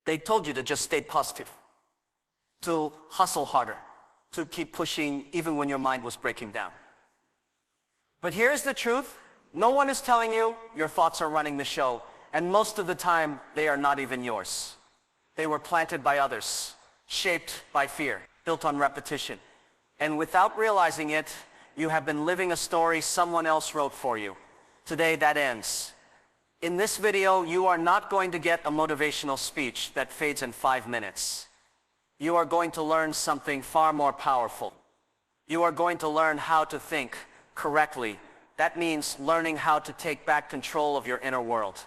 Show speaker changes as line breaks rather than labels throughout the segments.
They told you to just stay positive, to hustle harder, to keep pushing even when your mind was breaking down. But here's the truth. No one is telling you your thoughts are running the show, and most of the time, they are not even yours. They were planted by others, shaped by fear, built on repetition. And without realizing it, you have been living a story someone else wrote for you. Today, that ends. In this video, you are not going to get a motivational speech that fades in 5 minutes. You are going to learn something far more powerful. You are going to learn how to think correctly. That means learning how to take back control of your inner world.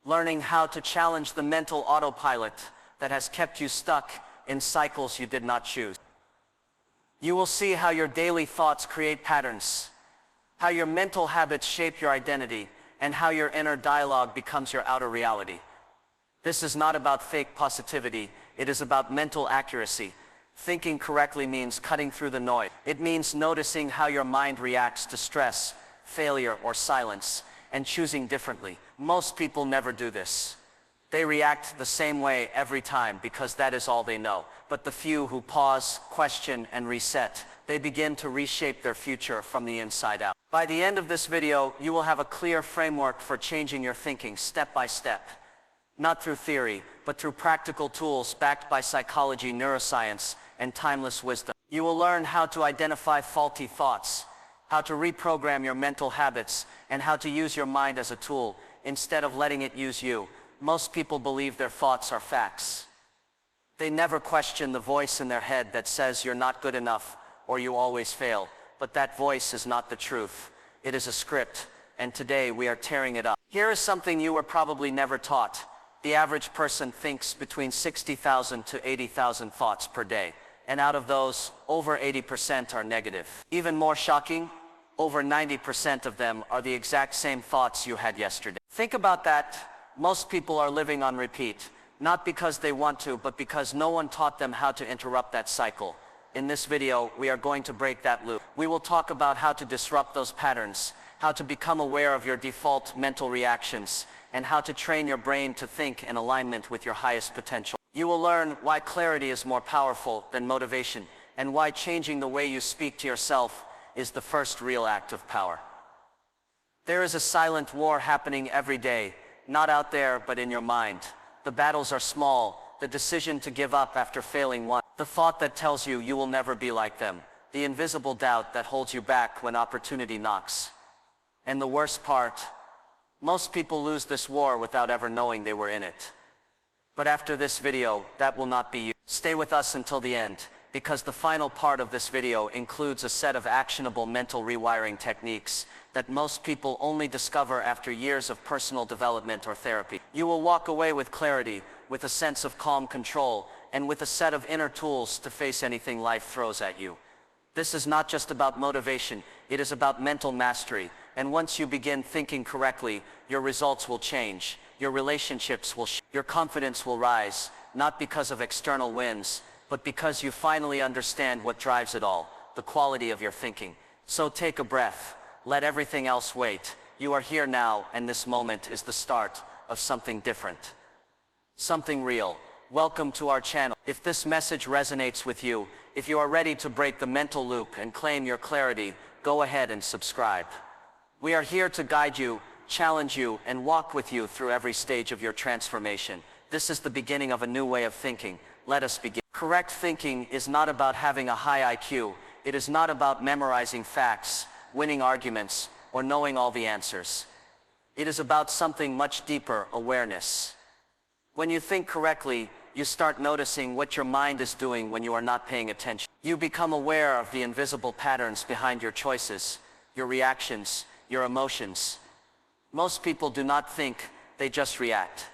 Learning how to challenge the mental autopilot that has kept you stuck in cycles you did not choose. You will see how your daily thoughts create patterns, how your mental habits shape your identity, and how your inner dialogue becomes your outer reality. This is not about fake positivity, it is about mental accuracy. Thinking correctly means cutting through the noise. It means noticing how your mind reacts to stress, failure, or silence, and choosing differently. Most people never do this. They react the same way every time because that is all they know. But the few who pause, question, and reset, they begin to reshape their future from the inside out. By the end of this video, you will have a clear framework for changing your thinking step by step. Not through theory, but through practical tools backed by psychology, neuroscience, and timeless wisdom. You will learn how to identify faulty thoughts, how to reprogram your mental habits, and how to use your mind as a tool instead of letting it use you. Most people believe their thoughts are facts. They never question the voice in their head that says you're not good enough or you always fail. But that voice is not the truth. It is a script, and today we are tearing it up. Here is something you were probably never taught. The average person thinks between 60,000 to 80,000 thoughts per day, and out of those, over 80% are negative. Even more shocking, over 90% of them are the exact same thoughts you had yesterday. Think about that. Most people are living on repeat, not because they want to, but because no one taught them how to interrupt that cycle. In this video, we are going to break that loop. We will talk about how to disrupt those patterns, how to become aware of your default mental reactions, and how to train your brain to think in alignment with your highest potential. You will learn why clarity is more powerful than motivation, and why changing the way you speak to yourself is the first real act of power. There is a silent war happening every day, not out there, but in your mind. The battles are small. The decision to give up after failing once. The thought that tells you you will never be like them. The invisible doubt that holds you back when opportunity knocks. And the worst part, most people lose this war without ever knowing they were in it. But after this video, that will not be you. Stay with us until the end, because the final part of this video includes a set of actionable mental rewiring techniques that most people only discover after years of personal development or therapy. You will walk away with clarity, with a sense of calm control, and with a set of inner tools to face anything life throws at you. This is not just about motivation, it is about mental mastery. And once you begin thinking correctly, your results will change, your relationships will your confidence will rise, not because of external wins, but because you finally understand what drives it all, the quality of your thinking. So take a breath, let everything else wait. You are here now, and this moment is the start of something different. Something real. Welcome to our channel. If this message resonates with you, if you are ready to break the mental loop and claim your clarity, go ahead and subscribe. We are here to guide you, challenge you, and walk with you through every stage of your transformation. This is the beginning of a new way of thinking. Let us begin. Correct thinking is not about having a high IQ. It is not about memorizing facts, winning arguments, or knowing all the answers. It is about something much deeper: awareness. When you think correctly, you start noticing what your mind is doing when you are not paying attention. You become aware of the invisible patterns behind your choices, your reactions, your emotions. Most people do not think, they just react.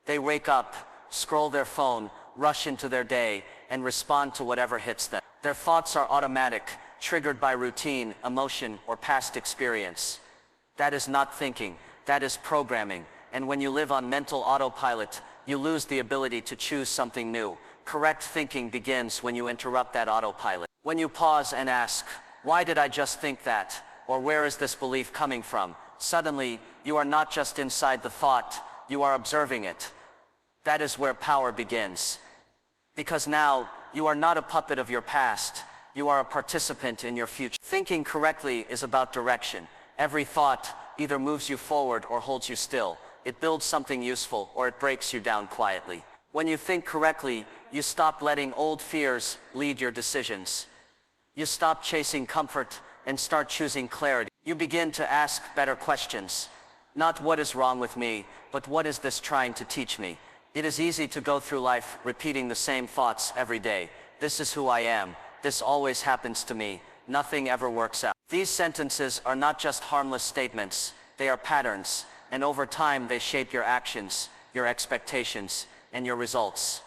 They wake up, scroll their phone, rush into their day, and respond to whatever hits them. Their thoughts are automatic, triggered by routine, emotion, or past experience. That is not thinking, that is programming. And when you live on mental autopilot, you lose the ability to choose something new. Correct thinking begins when you interrupt that autopilot. When you pause and ask, why did I just think that? Or where is this belief coming from? Suddenly, you are not just inside the thought, you are observing it. That is where power begins. Because now, you are not a puppet of your past, you are a participant in your future. Thinking correctly is about direction. Every thought either moves you forward or holds you still. It builds something useful or it breaks you down quietly. When you think correctly, you stop letting old fears lead your decisions. You stop chasing comfort and start choosing clarity. You begin to ask better questions. Not what is wrong with me, but what is this trying to teach me? It is easy to go through life repeating the same thoughts every day. This is who I am. This always happens to me. Nothing ever works out. These sentences are not just harmless statements. They are patterns, and over time they shape your actions, your expectations, and your results.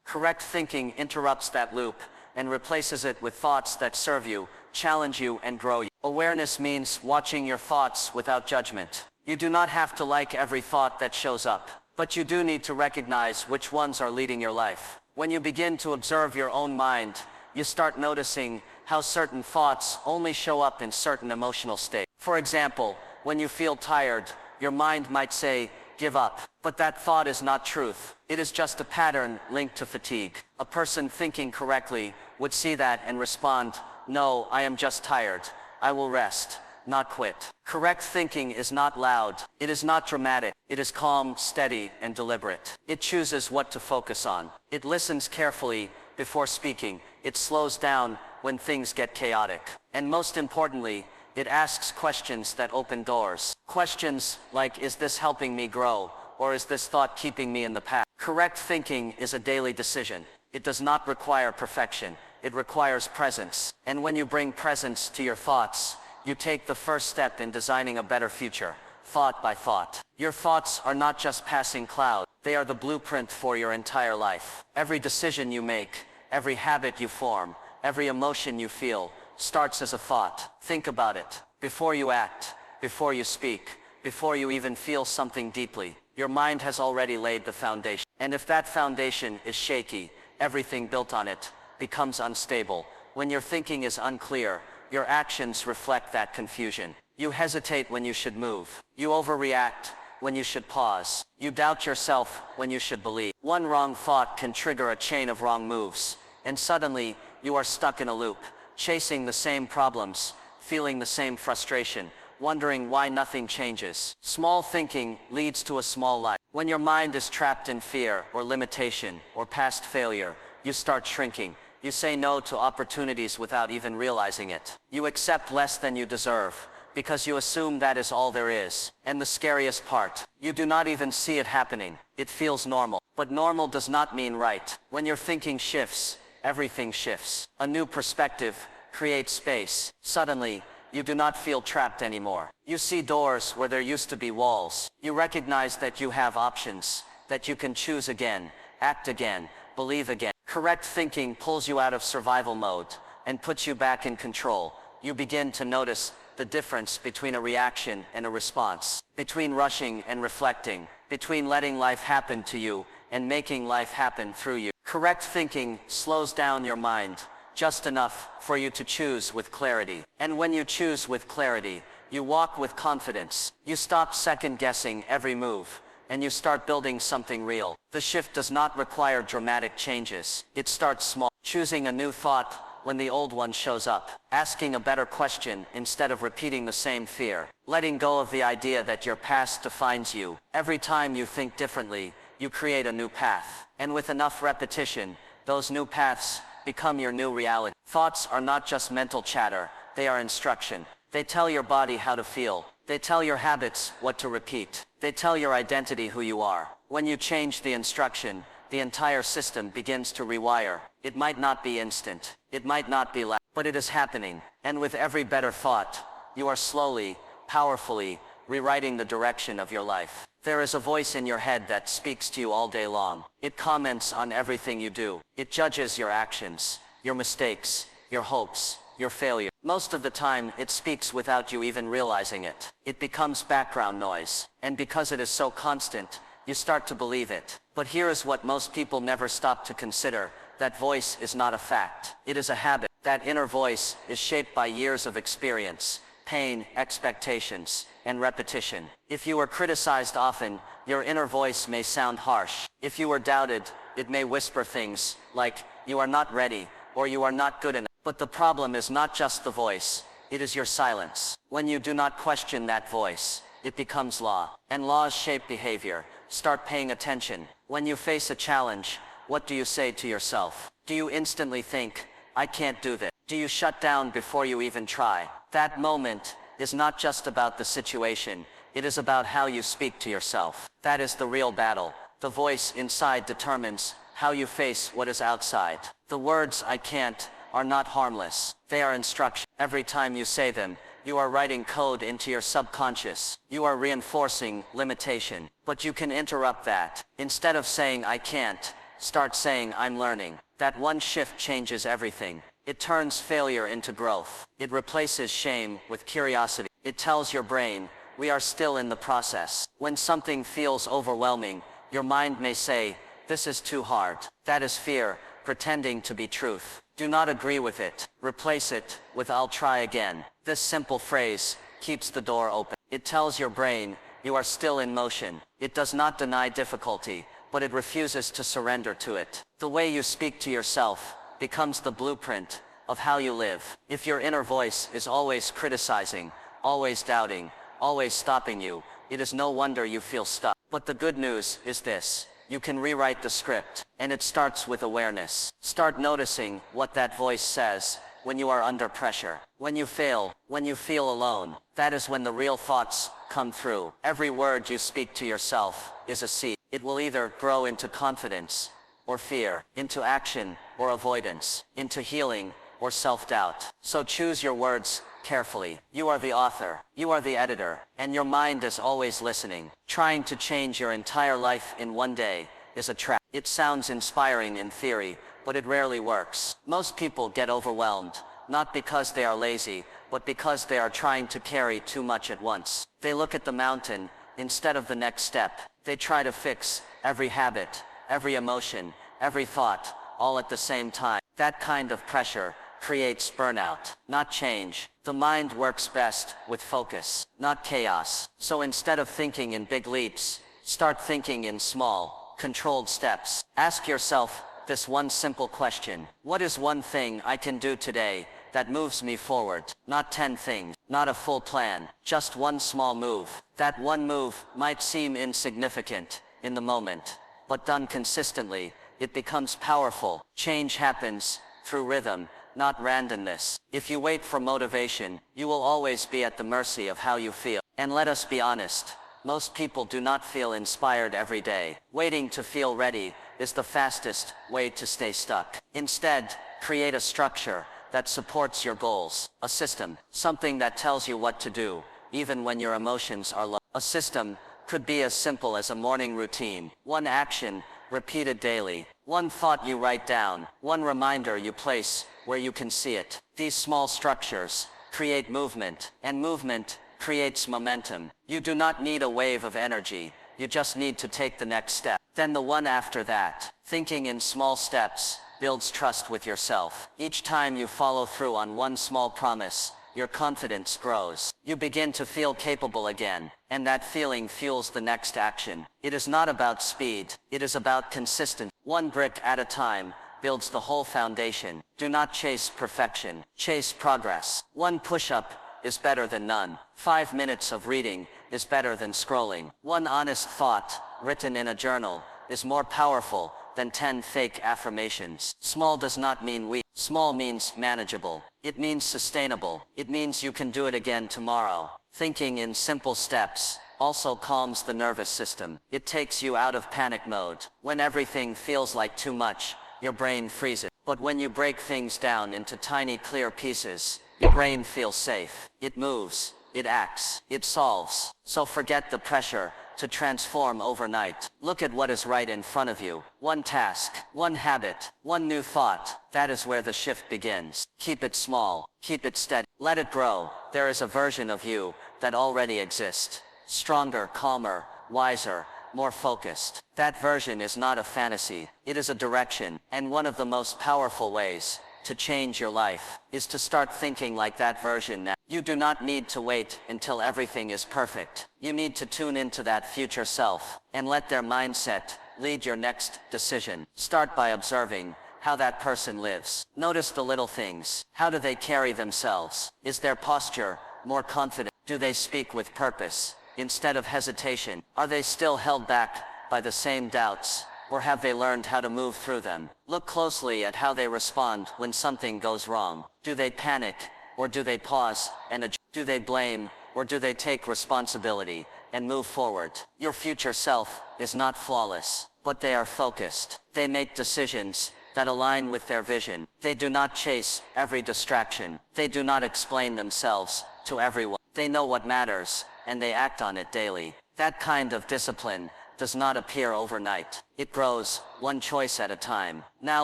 Correct thinking interrupts that loop and replaces it with thoughts that serve you, challenge you, and grow you. Awareness means watching your thoughts without judgment. You do not have to like every thought that shows up, but you do need to recognize which ones are leading your life. When you begin to observe your own mind, you start noticing how certain thoughts only show up in certain emotional states. For example, when you feel tired, your mind might say, give up. But that thought is not truth. It is just a pattern linked to fatigue. A person thinking correctly would see that and respond, no, I am just tired. I will rest, not quit. Correct thinking is not loud. It is not dramatic. It is calm, steady, and deliberate. It chooses what to focus on. It listens carefully before speaking. It slows down when things get chaotic. And most importantly, it asks questions that open doors. Questions like, is this helping me grow? Or is this thought keeping me in the past? Correct thinking is a daily decision. It does not require perfection. It requires presence. And when you bring presence to your thoughts, you take the first step in designing a better future, thought by thought. Your thoughts are not just passing clouds. They are the blueprint for your entire life. Every decision you make, every habit you form, every emotion you feel, starts as a thought. Think about it. Before you act, before you speak, before you even feel something deeply, your mind has already laid the foundation. And if that foundation is shaky, everything built on it becomes unstable. When your thinking is unclear, your actions reflect that confusion. You hesitate when you should move. You overreact when you should pause. You doubt yourself when you should believe. One wrong thought can trigger a chain of wrong moves, and suddenly you are stuck in a loop, chasing the same problems, feeling the same frustration, wondering why nothing changes. Small thinking leads to a small life. When your mind is trapped in fear or limitation or past failure, you start shrinking. You say no to opportunities without even realizing it. You accept less than you deserve because you assume that is all there is. And the scariest part, you do not even see it happening. It feels normal. But normal does not mean right. When your thinking shifts, everything shifts. A new perspective creates space. Suddenly, you do not feel trapped anymore. You see doors where there used to be walls. You recognize that you have options, that you can choose again, act again, believe again. Correct thinking pulls you out of survival mode and puts you back in control. You begin to notice the difference between a reaction and a response, between rushing and reflecting, between letting life happen to you and making life happen through you. Correct thinking slows down your mind just enough for you to choose with clarity. And when you choose with clarity, you walk with confidence. You stop second-guessing every move, and you start building something real. The shift does not require dramatic changes. It starts small. Choosing a new thought when the old one shows up. Asking a better question instead of repeating the same fear. Letting go of the idea that your past defines you. Every time you think differently, you create a new path. And with enough repetition, those new paths become your new reality. Thoughts are not just mental chatter, they are instruction. They tell your body how to feel. They tell your habits what to repeat. They tell your identity who you are. When you change the instruction, the entire system begins to rewire. It might not be instant. It might not be loud, but it is happening. And with every better thought, you are slowly, powerfully, rewriting the direction of your life. There is a voice in your head that speaks to you all day long. It comments on everything you do. It judges your actions, your mistakes, your hopes, your failure. Most of the time, it speaks without you even realizing it. It becomes background noise. And because it is so constant, you start to believe it. But here is what most people never stop to consider. That voice is not a fact. It is a habit. That inner voice is shaped by years of experience, pain, expectations, and repetition. If you are criticized often, your inner voice may sound harsh. If you are doubted, it may whisper things like, you are not ready, or you are not good enough. But the problem is not just the voice, it is your silence. When you do not question that voice, it becomes law. And laws shape behavior. Start paying attention. When you face a challenge, what do you say to yourself? Do you instantly think, I can't do this? Do you shut down before you even try? That moment is not just about the situation, it is about how you speak to yourself. That is the real battle. The voice inside determines how you face what is outside. The words I can't are not harmless. They are instruction. Every time you say them, you are writing code into your subconscious. You are reinforcing limitation. But you can interrupt that. Instead of saying I can't, start saying I'm learning. That one shift changes everything. It turns failure into growth. It replaces shame with curiosity. It tells your brain, we are still in the process. When something feels overwhelming, your mind may say, this is too hard. That is fear, pretending to be truth. Do not agree with it. Replace it with I'll try again. This simple phrase keeps the door open. It tells your brain, you are still in motion. It does not deny difficulty, but it refuses to surrender to it. The way you speak to yourself becomes the blueprint of how you live. If your inner voice is always criticizing, always doubting, always stopping you, it is no wonder you feel stuck. But the good news is this. You can rewrite the script, and it starts with awareness. Start noticing what that voice says when you are under pressure, when you fail, when you feel alone. That is when the real thoughts come through. Every word you speak to yourself is a seed. It will either grow into confidence or fear, into action or avoidance, into healing or self-doubt. So choose your words carefully. You are the author, you are the editor, and your mind is always listening. Trying to change your entire life in one day is a trap. It sounds inspiring in theory, but it rarely works. Most people get overwhelmed, not because they are lazy, but because they are trying to carry too much at once. They look at the mountain instead of the next step. They try to fix every habit, every emotion, every thought, all at the same time. That kind of pressure creates burnout, not change. The mind works best with focus, not chaos. So instead of thinking in big leaps, start thinking in small, controlled steps. Ask yourself this one simple question. What is one thing I can do today that moves me forward? Not 10 things, not a full plan, just one small move. That one move might seem insignificant in the moment, but done consistently, it becomes powerful. Change happens through rhythm, not randomness. If you wait for motivation, you will always be at the mercy of how you feel. And let us be honest, most people do not feel inspired every day. Waiting to feel ready is the fastest way to stay stuck. Instead, create a structure that supports your goals. A system, something that tells you what to do, even when your emotions are low. A system could be as simple as a morning routine. One action repeated daily. One thought you write down. One reminder you place where you can see it. These small structures create movement, and movement creates momentum. You do not need a wave of energy. You just need to take the next step. Then the one after that. Thinking in small steps builds trust with yourself. Each time you follow through on one small promise, your confidence grows. You begin to feel capable again, and that feeling fuels the next action. It is not about speed, it is about consistency. One brick at a time builds the whole foundation. Do not chase perfection, chase progress. One push-up is better than none. 5 minutes of reading is better than scrolling. One honest thought written in a journal is more powerful than 10 fake affirmations. Small does not mean weak. Small means manageable. It means sustainable. It means you can do it again tomorrow. Thinking in simple steps also calms the nervous system. It takes you out of panic mode. When everything feels like too much, your brain freezes. But when you break things down into tiny, clear pieces, your brain feels safe. It moves, it acts, it solves. So forget the pressure to transform overnight. Look at what is right in front of you. One task, one habit, one new thought. That is where the shift begins. Keep it small, keep it steady, let it grow. There is a version of you that already exists. Stronger, calmer, wiser, more focused. That version is not a fantasy, it is a direction, and one of the most powerful ways to change your life is to start thinking like that version now. You do not need to wait until everything is perfect. You need to tune into that future self and let their mindset lead your next decision. Start by observing how that person lives. Notice the little things. How do they carry themselves? Is their posture more confident? Do they speak with purpose instead of hesitation? Are they still held back by the same doubts, or have they learned how to move through them? Look closely at how they respond when something goes wrong. Do they panic, or do they pause and adjust? Do they blame, or do they take responsibility and move forward? Your future self is not flawless, but they are focused. They make decisions that align with their vision. They do not chase every distraction. They do not explain themselves to everyone. They know what matters, and they act on it daily. That kind of discipline does not appear overnight. It grows one choice at a time. Now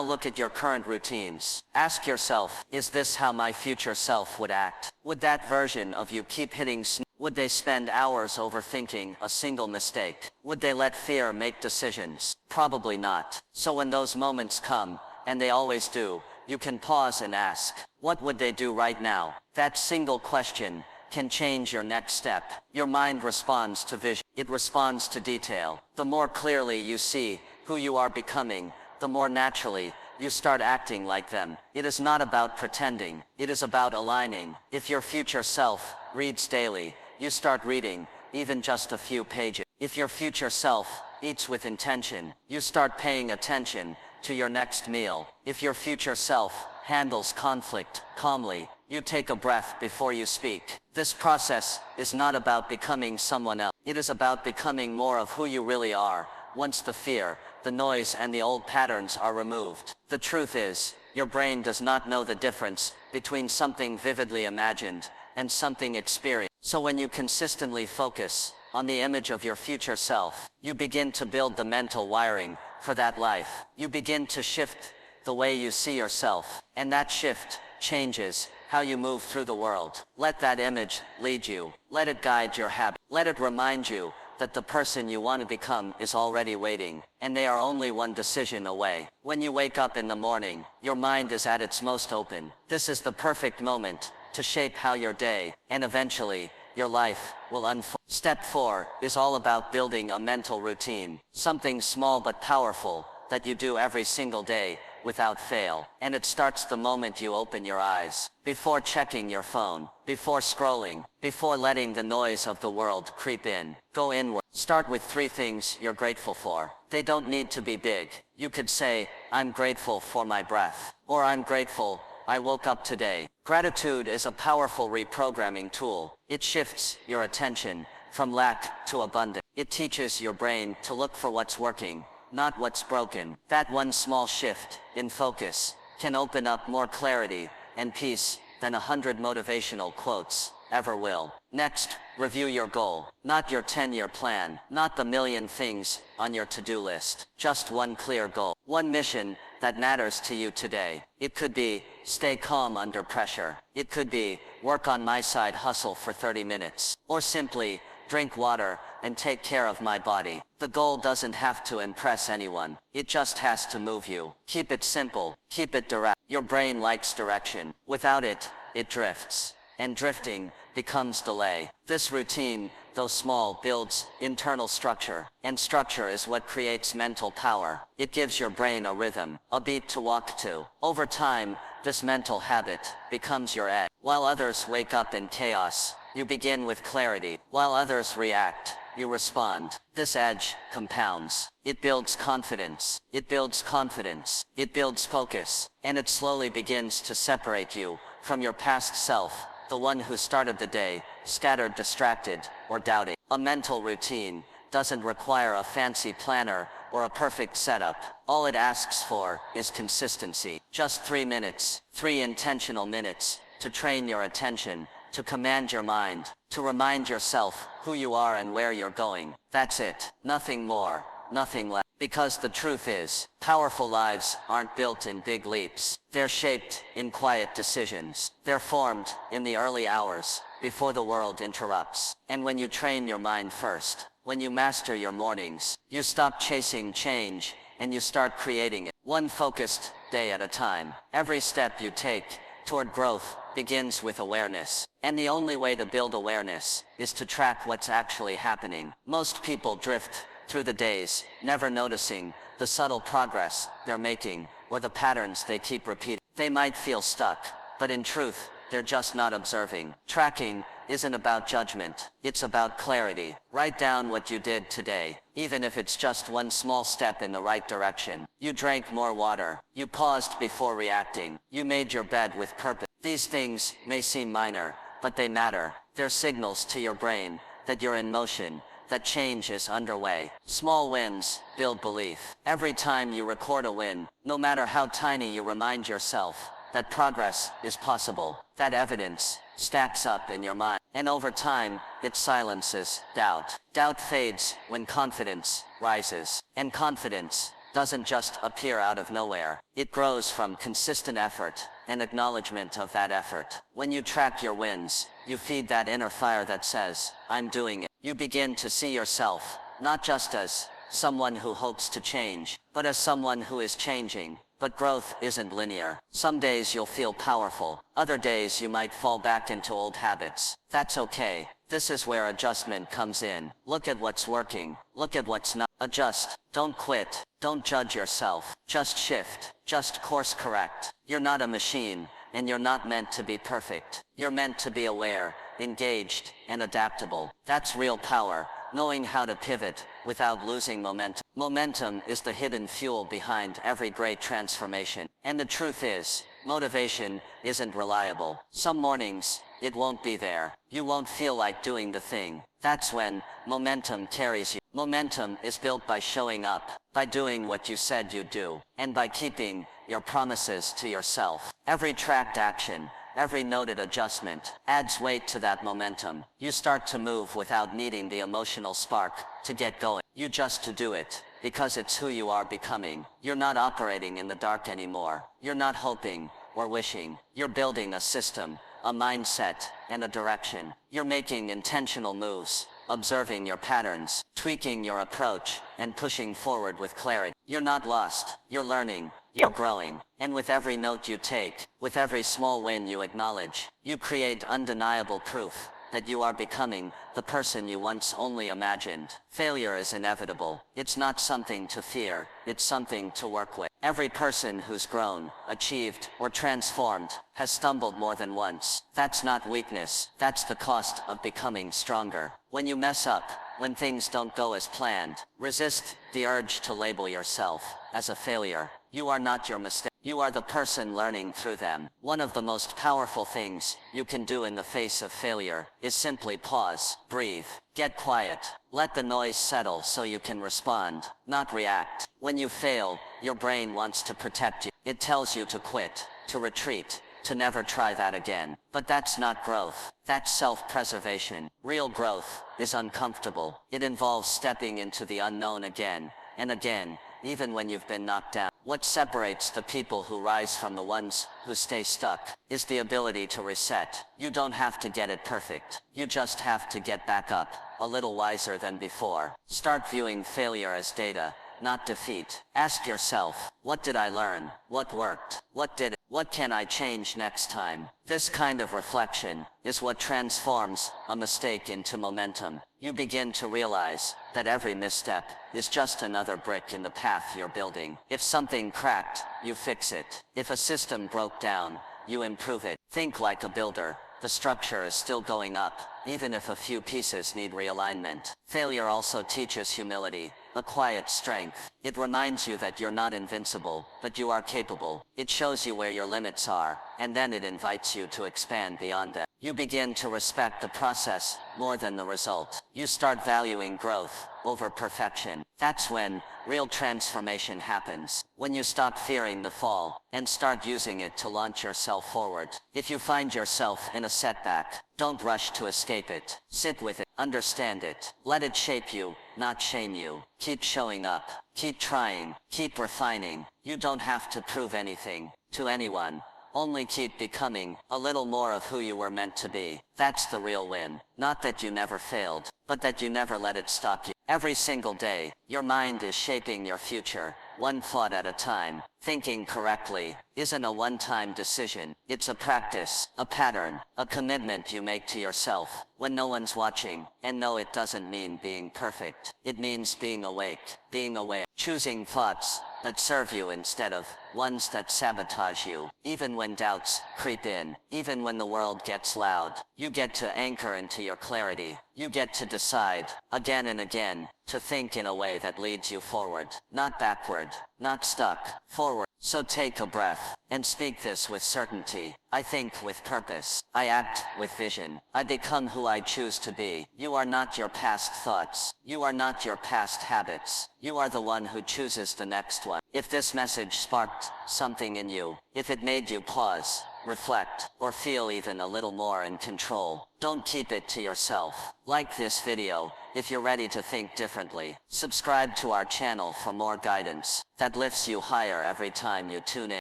look at your current routines. Ask yourself, is this how my future self would act? Would that version of you keep hitting snooze? Would they spend hours overthinking a single mistake? Would they let fear make decisions? Probably not. So when those moments come, and they always do, you can pause and ask, what would they do right now? That single question can change your next step. Your mind responds to vision. It responds to detail. The more clearly you see who you are becoming, the more naturally you start acting like them. It is not about pretending. It is about aligning. If your future self reads daily, you start reading, even just a few pages. If your future self eats with intention, you start paying attention to your next meal. If your future self handles conflict calmly, you take a breath before you speak. This process is not about becoming someone else. It is about becoming more of who you really are, once the fear, the noise, and the old patterns are removed. The truth is, your brain does not know the difference between something vividly imagined and something experienced. So when you consistently focus on the image of your future self, you begin to build the mental wiring for that life. You begin to shift the way you see yourself, and that shift changes how you move through the world. Let that image lead you. Let it guide your habit. Let it remind you that the person you want to become is already waiting, and they are only one decision away. When you wake up in the morning, your mind is at its most open. This is the perfect moment to shape how your day, and eventually, your life, will unfold. Step 4 is all about building a mental routine. Something small but powerful that you do every single day without fail. And it starts the moment you open your eyes. Before checking your phone, before scrolling, before letting the noise of the world creep in. Go inward. Start with 3 things you're grateful for. They don't need to be big. You could say, I'm grateful for my breath. Or I'm grateful I woke up today. Gratitude is a powerful reprogramming tool. It shifts your attention from lack to abundance. It teaches your brain to look for what's working, not what's broken. That one small shift in focus can open up more clarity and peace than 100 motivational quotes ever will. Next, review your goal. Not your 10-year plan, not the million things on your to-do list. Just one clear goal. One mission that matters to you today. It could be, stay calm under pressure. It could be, work on my side hustle for 30 minutes. Or simply, drink water and take care of my body. The goal doesn't have to impress anyone. It just has to move you. Keep it simple. Keep it direct. Your brain likes direction. Without it, it drifts. And drifting becomes delay. This routine, though small, builds internal structure. And structure is what creates mental power. It gives your brain a rhythm, a beat to walk to. Over time, this mental habit becomes your edge. While others wake up in chaos, you begin with clarity. While others react, you respond. This edge compounds. It builds confidence. It builds confidence. It builds focus. And it slowly begins to separate you from your past self, the one who started the day scattered, distracted, or doubting. A mental routine doesn't require a fancy planner or a perfect setup. All it asks for is consistency. Just 3 minutes, 3 intentional minutes, to train your attention, to command your mind, to remind yourself who you are and where you're going. That's it. Nothing more, nothing less. Because the truth is, powerful lives aren't built in big leaps. They're shaped in quiet decisions. They're formed in the early hours, before the world interrupts. And when you train your mind first, when you master your mornings, you stop chasing change, and you start creating it. One focused
day at a time. Every step you take toward growth begins with awareness. And the only way to build awareness is to track what's actually happening. Most people drift through the days, never noticing the subtle progress they're making or the patterns they keep repeating. They might feel stuck, but in truth, they're just not observing. Tracking isn't about judgment, it's about clarity. Write down what you did today, even if it's just one small step in the right direction. You drank more water, you paused before reacting, you made your bed with purpose. These things may seem minor, but they matter. They're signals to your brain that you're in motion, that change is underway. Small wins build belief. Every time you record a win, no matter how tiny, you remind yourself that progress is possible. That evidence stacks up in your mind. And over time, it silences doubt. Doubt fades when confidence rises. And confidence doesn't just appear out of nowhere. It grows from consistent effort and acknowledgement of that effort. When you track your wins, you feed that inner fire that says, I'm doing it. You begin to see yourself, not just as someone who hopes to change, but as someone who is changing. But growth isn't linear. Some days you'll feel powerful. Other days you might fall back into old habits. That's okay. This is where adjustment comes in. Look at what's working. Look at what's not. Adjust. Don't quit. Don't judge yourself. Just shift. Just course correct. You're not a machine, and you're not meant to be perfect. You're meant to be aware, engaged, and adaptable. That's real power. Knowing how to pivot without losing momentum. Momentum is the hidden fuel behind every great transformation. And the truth is, motivation isn't reliable. Some mornings, it won't be there. You won't feel like doing the thing. That's when momentum carries you. Momentum is built by showing up, by doing what you said you'd do, and by keeping your promises to yourself. Every tracked action, every noted adjustment adds weight to that momentum. You start to move without needing the emotional spark to get going. You just to do it, because it's who you are becoming. You're not operating in the dark anymore. You're not hoping or wishing. You're building a system, a mindset, and a direction. You're making intentional moves, observing your patterns, tweaking your approach, and pushing forward with clarity. You're not lost. You're learning. You're growing. And with every note you take, with every small win you acknowledge, you create undeniable proof that you are becoming the person you once only imagined. Failure is inevitable. It's not something to fear. It's something to work with. Every person who's grown, achieved, or transformed has stumbled more than once. That's not weakness. That's the cost of becoming stronger. When you mess up, when things don't go as planned, resist the urge to label yourself as a failure. You are not your mistake. You are the person learning through them. One of the most powerful things you can do in the face of failure is simply pause, breathe, get quiet. Let the noise settle so you can respond, not react. When you fail, your brain wants to protect you. It tells you to quit, to retreat, to never try that again. But that's not growth. That's self-preservation. Real growth is uncomfortable. It involves stepping into the unknown again and again, even when you've been knocked down. What separates the people who rise from the ones who stay stuck is the ability to reset. You don't have to get it perfect. You just have to get back up, a little wiser than before. Start viewing failure as data, not defeat. Ask yourself, what did I learn? What worked? What didn't? What can I change next time? This kind of reflection is what transforms a mistake into momentum. You begin to realize that every misstep is just another brick in the path you're building. If something cracked, you fix it. If a system broke down, you improve it. Think like a builder. The structure is still going up, even if a few pieces need realignment. Failure also teaches humility, a quiet strength. It reminds you that you're not invincible, but you are capable. It shows you where your limits are, and then it invites you to expand beyond them. You begin to respect the process more than the result. You start valuing growth over perfection. That's when real transformation happens. When you stop fearing the fall and start using it to launch yourself forward. If you find yourself in a setback, don't rush to escape it. Sit with it. Understand it. Let it shape you, not shame you. Keep showing up. Keep trying. Keep refining. You don't have to prove anything to anyone. Only keep becoming a little more of who you were meant to be. That's the real win. Not that you never failed, but that you never let it stop you. Every single day, your mind is shaping your future, one thought at a time. Thinking correctly isn't a one-time decision. It's a practice, a pattern, a commitment you make to yourself when no one's watching. And no, it doesn't mean being perfect. It means being awake, being aware, choosing thoughts that serve you instead of ones that sabotage you. Even when doubts creep in, even when the world gets loud, you get to anchor into your clarity. You get to decide, again and again, to think in a way that leads you forward, not backward, not stuck, forward. So take a breath, and speak this with certainty. I think with purpose. I act with vision. I become who I choose to be. You are not your past thoughts. You are not your past habits. You are the one who chooses the next one. If this message sparked something in you, if it made you pause, reflect, or feel even a little more in control, don't keep it to yourself. Like this video if you're ready to think differently. Subscribe to our channel for more guidance that lifts you higher every time you tune in.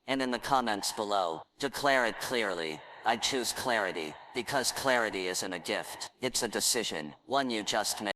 And in the comments below, declare it clearly. I choose clarity, because clarity isn't a gift. It's a decision, one you just made.